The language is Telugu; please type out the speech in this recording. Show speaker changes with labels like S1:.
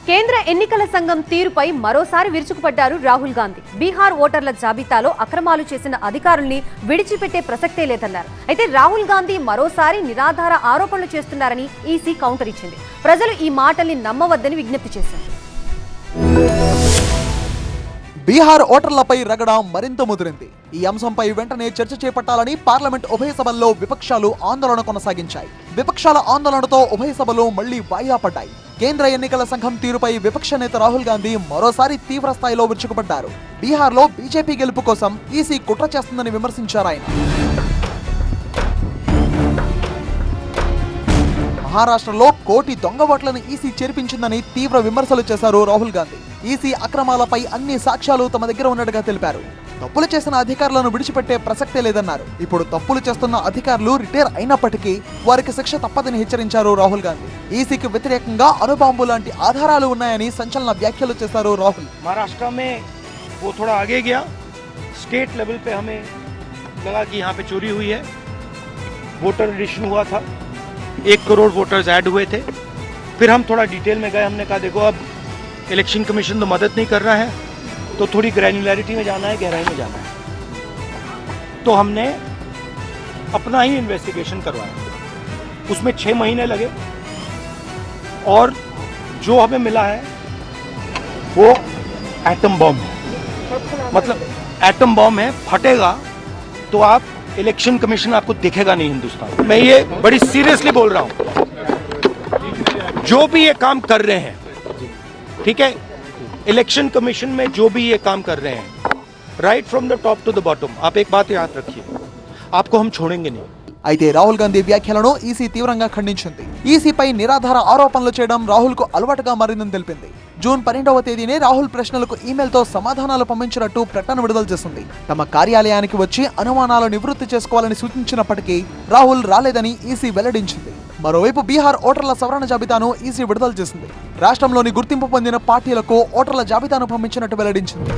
S1: కేంద్ర ఎన్నికల సంఘం తీరుపై మరోసారి విరుచుకుపడ్డారు రాహుల్ గాంధీ. బీహార్ ఓటర్ల జాబితాలో అక్రమాలు చేసిన అధికారుల్ని విడిచిపెట్టే ప్రసక్తే లేదన్నారు. అయితే రాహుల్ గాంధీ మరోసారి నిరాధార ఆరోపణలు చేస్తున్నారని ఈసీ కౌంటర్ ఇచ్చింది. ప్రజలు ఈ మాటల్ని నమ్మవద్దని విజ్ఞప్తి చేశారు.
S2: బీహార్ ఓటర్లపై రగడ మరింత ముదిరింది. ఈ అంశంపై వెంటనే చర్చ చేపట్టాలని పార్లమెంట్ ఉభయ సభల్లో విపక్షాలు ఆందోళన కొనసాగించాయి. విపక్షాల ఆందోళనతో ఉభయ సభలు మళ్లీ వాయిదా పడ్డాయి. కేంద్ర ఎన్నికల సంఘం తీరుపై విపక్ష నేత రాహుల్ గాంధీ మరోసారి తీవ్ర స్థాయిలో విరుచుకుపడ్డారు. బీహార్లో బీజేపీ గెలుపు కోసం ఈసీ కుట్ర చేస్తుందని విమర్శించారు ఆయన. మహారాష్ట్రలో కోటి దొంగ ఓట్లను ఈసీ చేర్పించిందని తీవ్ర విమర్శలు చేశారు రాహుల్ గాంధీ. ఈసీ అక్రమాలపై అన్ని సాక్ష్యాలు తమ దగ్గర ఉన్నట్టుగా తెలిపారు. తప్పులు చేసిన అధికారులను విడిచిపెట్టే ప్రసక్తే లేదన్నారు. ఇప్పుడు తప్పులు చేస్తున్న అధికారులు రిటైర్ అయినప్పటికీ వారికి శిక్ష తప్పదని హెచ్చరించారు రాహుల్ గాంధీ. ఈసీకి వ్యతిరేకంగా అణుబాంబు లాంటి ఆధారాలు ఉన్నాయని సంచలన వ్యాఖ్యలు చేశారు రాహుల్.
S3: महाराष्ट्र में वो थोड़ा आगे गया, स्टेट लेवल पे हमें लगा कि यहाँ पे चोरी हुई है, वोटर रजिस्ट्रेशन हुआ था, 1 करोड़ वोटर्स ऐड हुए थे। फिर हम थोड़ा डिटेल में गए, हमने कहा देखो अब इलेक्शन कमीशन तो मदद नहीं कर रहा है, तो थोड़ी ग्रैन्युलैरिटी में जाना है, गहराई में जाना है। तो हमने अपना ही इन्वेस्टिगेशन करवाया, उसमें 6 महीने लगे और जो हमें मिला है वो एटम बॉम्ब है। मतलब एटम बॉम्ब है, फटेगा तो आप इलेक्शन कमीशन आपको दिखेगा नहीं हिंदुस्तान। मैं ये बड़ी सीरियसली बोल रहा हूँ, जो भी ये काम कर रहे हैं, ठीक है, इलेक्शन कमीशन में जो भी ये काम कर रहे हैं, right from the top to the bottom, आप एक बात याद रखिए, आपको हम छोड़ेंगे नहीं।
S2: అయితే రాహుల్ గాంధీ వ్యాఖ్యలను ఈసీ తీవ్రంగా ఖండించింది. ఈసీపై నిరాధార ఆరోపణలు చేయడం రాహుల్ కు అలవాటుగా మారిందని తెలిపింది. జూన్ 12వ తేదీనే రాహుల్ ప్రశ్నలకు ఈమెయిల్తో సమాధానాలు పంపించినట్టు ప్రకటన విడుదల చేసింది. తమ కార్యాలయానికి వచ్చి అనుమానాలు నివృత్తి చేసుకోవాలని సూచించినప్పటికీ రాహుల్ రాలేదని ఈసీ వెల్లడించింది. మరోవైపు బీహార్ ఓటర్ల సవరణ జాబితాను ఈసీ విడుదల చేసింది. రాష్ట్రంలోని గుర్తింపు పొందిన పార్టీలకు ఓటర్ల జాబితాను పంపించినట్టు వెల్లడించింది.